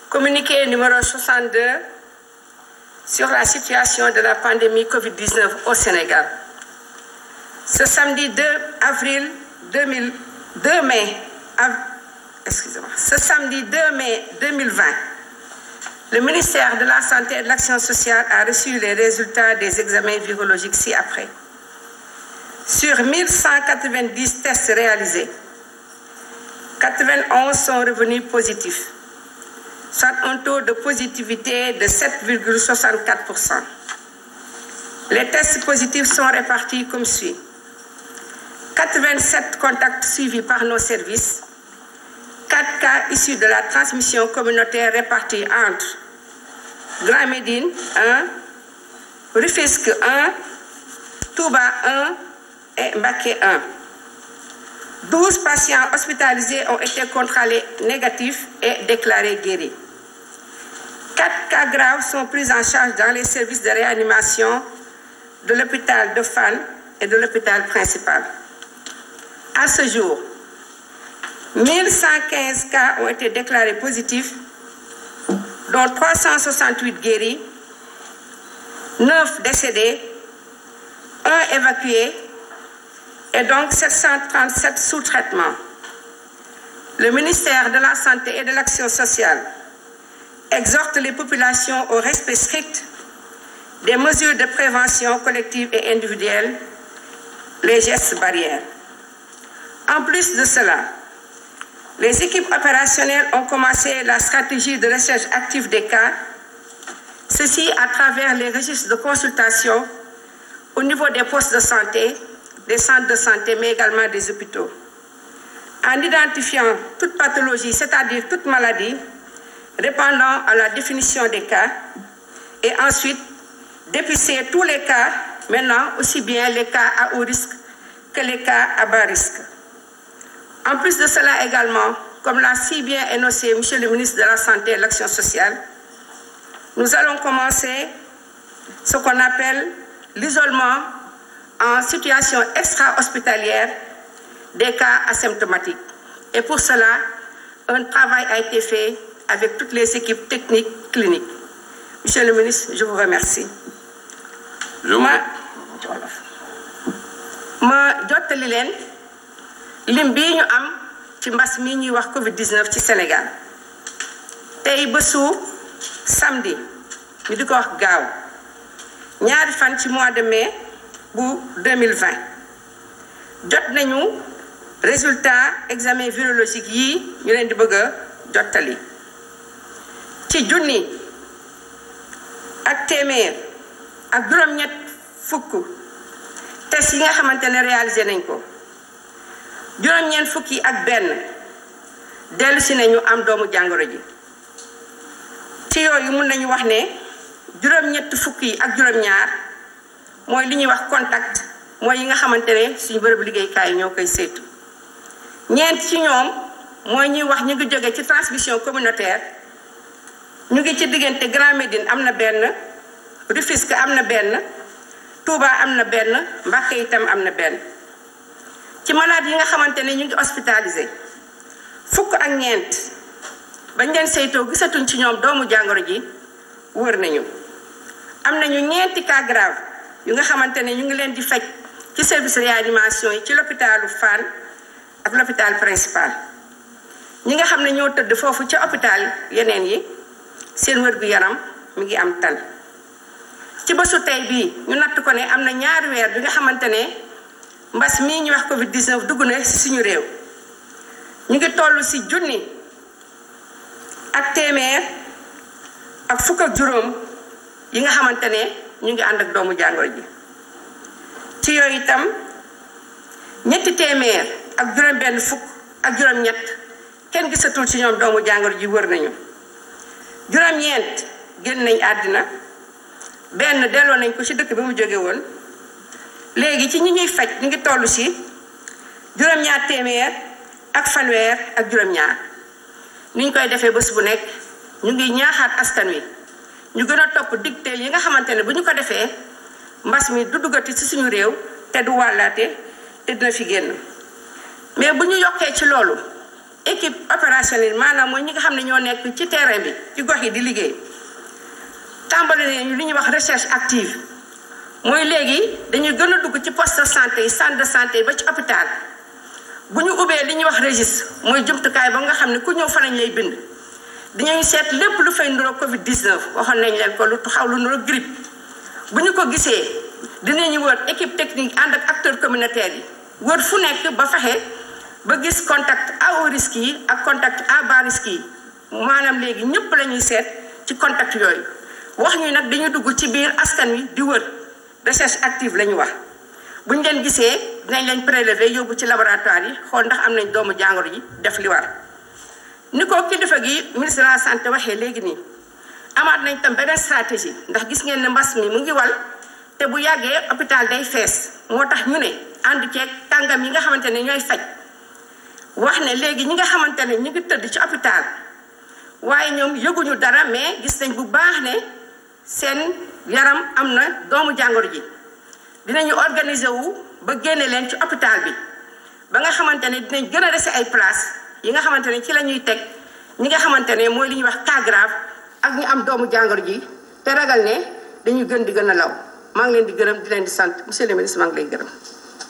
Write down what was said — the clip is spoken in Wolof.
Communiqué numéro 62 sur la situation de la pandémie Covid-19 au Sénégal. Ce samedi 2 mai 2020, le ministère de la Santé et de l'Action sociale a reçu les résultats des examens virologiques ci-après. Sur 1190 tests réalisés, 91 sont revenus positifs, soit un taux de positivité de 7,64%. Les tests positifs sont répartis comme suit. 87 contacts suivis par nos services, 4 cas issus de la transmission communautaire répartis entre Grand Médine 1, Rufisque 1, Touba 1 et Mbacké 1. 12 patients hospitalisés ont été contrôlés négatifs et déclarés guéris. 4 cas graves sont pris en charge dans les services de réanimation de l'hôpital de Fann et de l'hôpital principal. À ce jour, 1115 cas ont été déclarés positifs, dont 368 guéris, 9 décédés, 1 évacué et donc 737 sous traitement. Le ministère de la Santé et de l'Action sociale exhorte les populations au respect strict des mesures de prévention collective et individuelle, les gestes barrières. En plus de cela, les équipes opérationnelles ont commencé la stratégie de recherche active des cas, ceci à travers les registres de consultation au niveau des postes de santé, des centres de santé, mais également des hôpitaux. En identifiant toute pathologie, c'est-à-dire toute maladie, répondant à la définition des cas, et ensuite dépister tous les cas, maintenant aussi bien les cas à haut risque que les cas à bas risque. En plus de cela également, comme l'a si bien énoncé M. le ministre de la Santé et de l'Action sociale, nous allons commencer ce qu'on appelle l'isolement en situation extra-hospitalière des cas asymptomatiques. Et pour cela, un travail a été fait avec toutes les équipes techniques cliniques. Monsieur le ministre, je vous remercie. ma jottali leen lim bii ñu am ci mbas mi ñuy wax Covid-19 ci Sénégal tey bésu samedi ñu di ko wax gaaw ñaari fan ci mois de mai bu 2020 jot nañu résultat examen virologique yi ñu leen di bëgg a jottali ci junni ak téeméer ak juróom-ñett fukk test yi nga xamante ne réalisé nañ ko juróom-ñeent fukk yi ak benn dellu si nañu am doomu jàngoro ji ci yooyu mun nañu wax ne juróom-ñett fukk yi ak juróom-ñaar mooy li ñuy wax contact mooy yi nga xamante ne suñu bërëb liggéeykaay yi ñoo koy saytu ñeent ci ñoom mooy ñuy wax ñu ngi jóge ci transmission communautaire ñu ngi ci diggante Grand Médine am na benn Rufisque am na benn Touba am na benn Mbacké itam am na benn ci malade yi nga xamante ne ñu ngi hospitalisé fukk ak ñeent bañ leen saytoo gisatuñ ci ñoom doomu jàngoro ji wër nañu am nañu ñeenti cas grave yu nga xamante ne ñu ngi leen di faj ci service réanimation yi ci l'hôpitalu Fann ak l'hôpital principal ñi nga xam ne ñoo tëdd foofu ci hôpital yeneen yi seen wér gu yaram mi ngi am tan ci bésu tey bii ñu natt ko ne am na ñaari weer bi nga xamante ne mbas mii ñu wax Covid-19 dugg na ci suñu réew ñu ngi toll ci junni ak téeméer ak fukk ak juróom yi nga xamante ne ñu ngi ànd ak doomu jàngoro ji ci yooyu itam ñetti téeméer ak juróom benn fukk ak juróom ñett kenn gisatul ci ñoom doomu jàngoro ji wër nañu juróom-ñeent génn nañ àddina benn delloo nañ ko ci dëkk bi mu jóge woon léegi ci ñi ñuy faj ñu ngi toll ci juróom-ñaar téeméer ak fanweer ak juróom-ñaar ni ñu koy defee bés bu nekk ñu ngi ñaaxaat askan wi ñu gën a topp digteel yi nga xamante ne bu ñu ko defee mbas mi du duggati ci suñu réew te du wàllaate te dina fi génn mais bu ñu yokkee ci loolu équipe opérationnelle maanaam mooy ñi nga xam ne ñoo nekk ci terrain bi ci gox yi di liggéey tàmbali nañu li ñuy wax recherche active mooy léegi dañuy gën a dugg ci poste de santé yi centre de santé yi ba ci hôpital bu ñu ubbee li ñuy wax registre mooy jumtukaay ba nga xam ne ku ñëw fa lañ lay bind dinañu seet lépp lu fay nuroo Covid 19 waxoon nañ leen ko lu xaw lu nuroo grippe bu ñu ko gisee dinañu wër équipe technique ànd ak acteurs communautaires yi wër fu nekk ba fexe ba gis contact à haut risque yi ak contact à bas risque yi maanaam léegi ñëpp la ñuy seet ci contact yooyu wax ñu nag dañu dugg ci biir askan wi di wër recherche active la ñu wax bu ñu leen gisee dinañ leen prélever yóbbu ci laboratoire yi xool ndax am nañ doomu jàngoro yi def li war ni ko kilifa gi ministre de la santé waxee léegi nii amaat nañ tam beneen stratégie ndax gis ngeen ne mbas mi mu ngi wal te bu yàggee hôpital day fees moo tax ñu ne ànd ceeg kàngam yi nga xamante ne ñooy faj wax ne léegi ñi nga xamante ne ñu ngi tëdd ci hôpital waaye ñoom yëguñu dara mais gis nañ bu baax ne seen yaram am na doomu jàngoro ji dinañu organiser wu ba génne leen ci hôpital bi ba nga xamante ne dinañ gën a dese ay place yi nga xamante ne ci la ñuy teg ñi nga xamante ne mooy li ñuy wax cas grave ak ñu am doomu jàngoro ji te ragal ne dañuy gën di gën a law maa ngi leen di gërëm di leen di sant monsieur le ministre maa ngi lay gërëm